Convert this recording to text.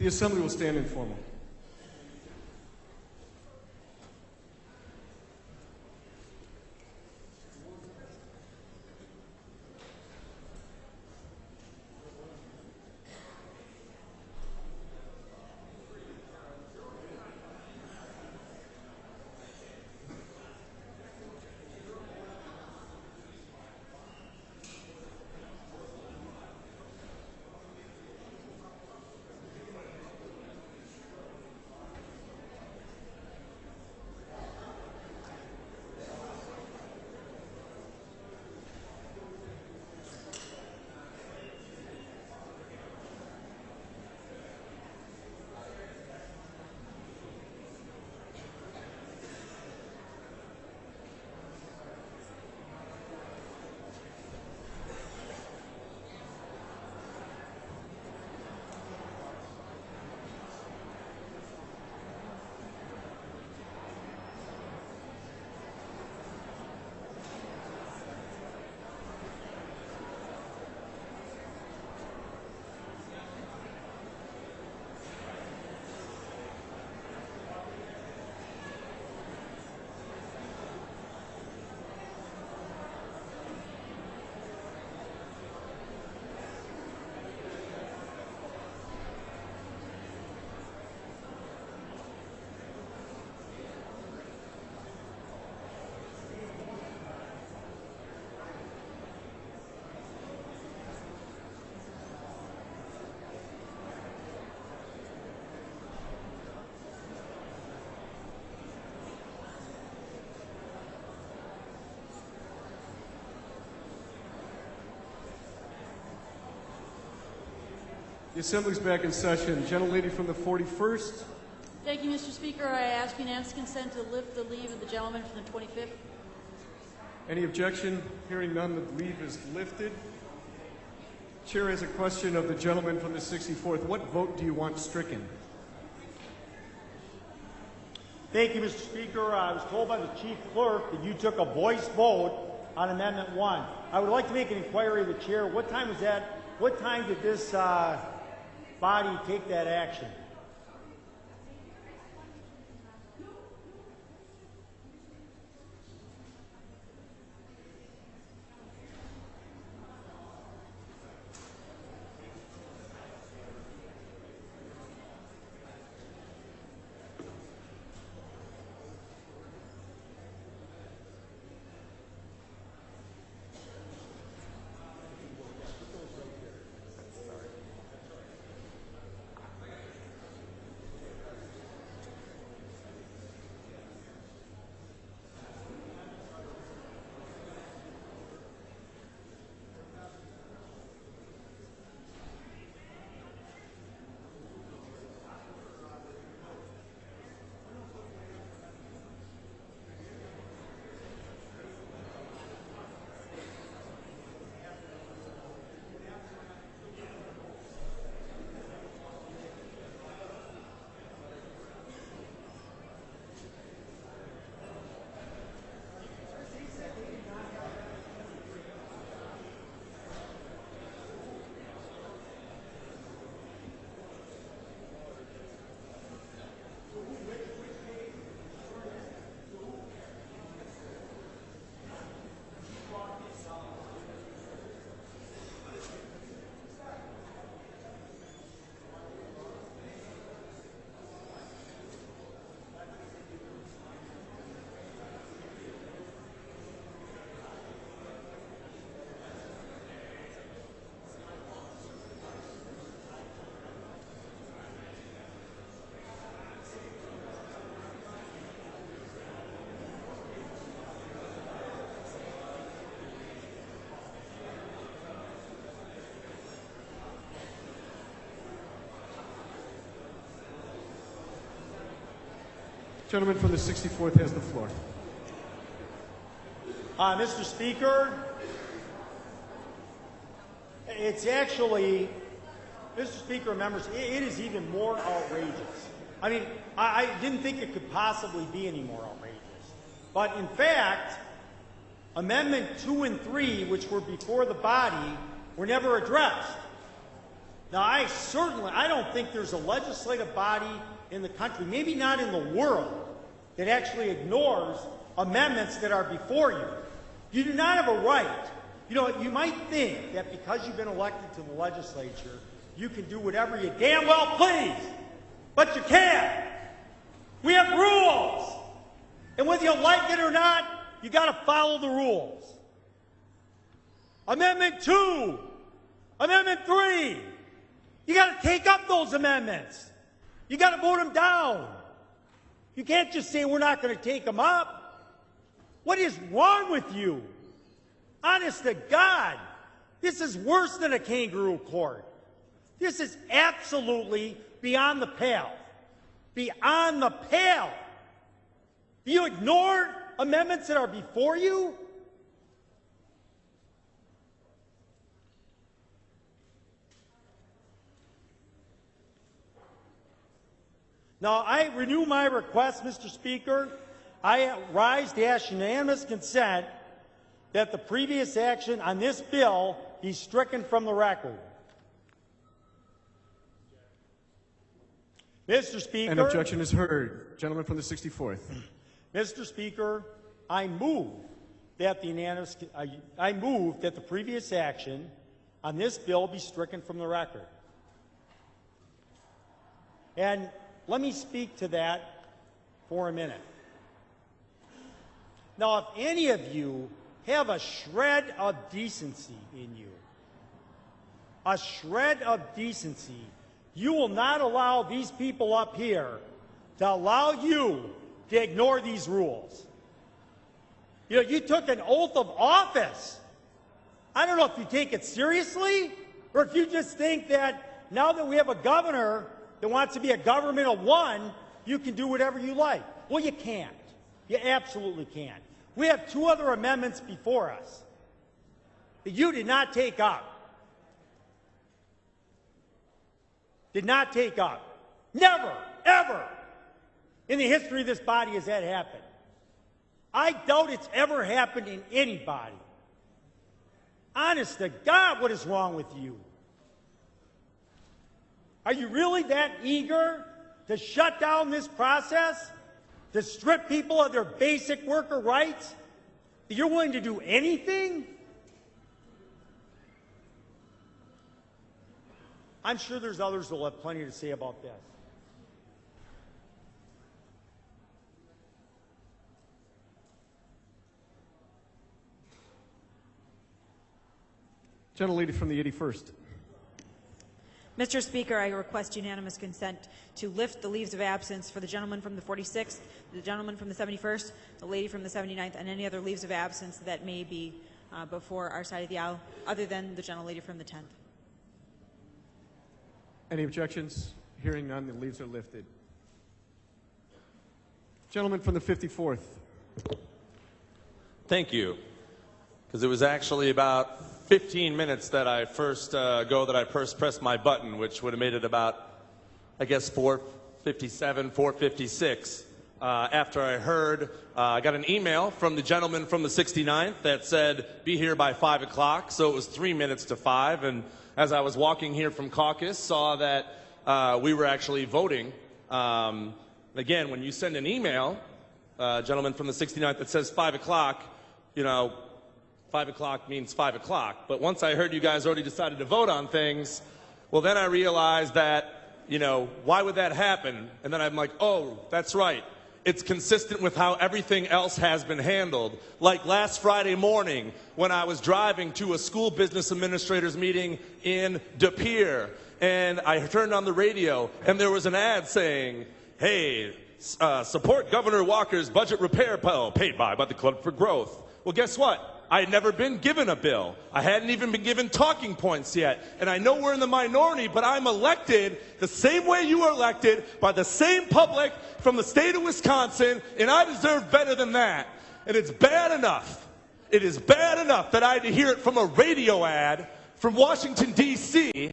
The Assembly will stand informal. The Assembly's back in session. Gentlelady from the 41st. Thank you, Mr. Speaker. I ask unanimous consent to lift the leave of the gentleman from the 25th. Any objection? Hearing none, the leave is lifted. Chair has a question of the gentleman from the 64th. What vote do you want stricken? Thank you, Mr. Speaker. I was told by the Chief Clerk that you took a voice vote on Amendment 1. I would like to make an inquiry of the Chair. What time was that? What time did this body take that action? Gentleman from the 64th has the floor. Mr. Speaker, it's actually, Mr. Speaker, members, it is even more outrageous. I mean, I didn't think it could possibly be any more outrageous. But in fact, Amendment 2 and 3, which were before the body, were never addressed. Now, I don't think there's a legislative body in the country, maybe not in the world, that actually ignores amendments that are before you. You do not have a right. You know, you might think that because you've been elected to the legislature, you can do whatever you damn well please, but you can't. We have rules. And whether you like it or not, you got to follow the rules. Amendment 2, Amendment 3, you got to take up those amendments. You got to vote them down. You can't just say we're not going to take them up. What is wrong with you? Honest to God, this is worse than a kangaroo court. This is absolutely beyond the pale. Beyond the pale. You ignore amendments that are before you? Now, I renew my request, Mr. Speaker. I rise to ask unanimous consent that the previous action on this bill be stricken from the record. Mr. Speaker. An objection is heard. Gentleman from the 64th. Mr. Speaker, I move that the previous action on this bill be stricken from the record. And let me speak to that for a minute. Now, if any of you have a shred of decency in you, a shred of decency, you will not allow these people up here to allow you to ignore these rules. You know, you took an oath of office. I don't know if you take it seriously or if you just think that now that we have a governor that wants to be a government of one, you can do whatever you like. Well, you can't. You absolutely can't. We have 2 other amendments before us that you did not take up. Did not take up. Never, ever in the history of this body has that happened. I doubt it's ever happened in anybody. Honest to God, what is wrong with you? Are you really that eager to shut down this process? To strip people of their basic worker rights? That you're willing to do anything? I'm sure there's others that will have plenty to say about this. Gentlelady from the 81st. Mr. Speaker, I request unanimous consent to lift the leaves of absence for the gentleman from the 46th, the gentleman from the 71st, the lady from the 79th, and any other leaves of absence that may be before our side of the aisle, other than the gentlelady from the 10th. Any objections? Hearing none, the leaves are lifted. Gentleman from the 54th. Thank you. Because it was actually about 15 minutes that I first pressed my button, which would have made it about, I guess, 4:57, 4:56. After I heard, I got an email from the gentleman from the 69th that said, be here by 5 o'clock, so it was 3 minutes to 5, and as I was walking here from caucus, saw that we were actually voting. Again, when you send an email, gentleman from the 69th, that says 5 o'clock, you know, 5 o'clock means 5 o'clock. But once I heard you guys already decided to vote on things, well, then I realized that, you know, why would that happen? And then I'm like, oh, that's right. It's consistent with how everything else has been handled. Like last Friday morning when I was driving to a school business administrators meeting in De Pere, and I turned on the radio, and there was an ad saying, hey, support Governor Walker's budget repair bill paid by the Club for Growth. Well, guess what? I had never been given a bill. I hadn't even been given talking points yet. And I know we're in the minority, but I'm elected the same way you are elected by the same public from the state of Wisconsin, and I deserve better than that. And it's bad enough. It is bad enough that I had to hear it from a radio ad from Washington, D.C.,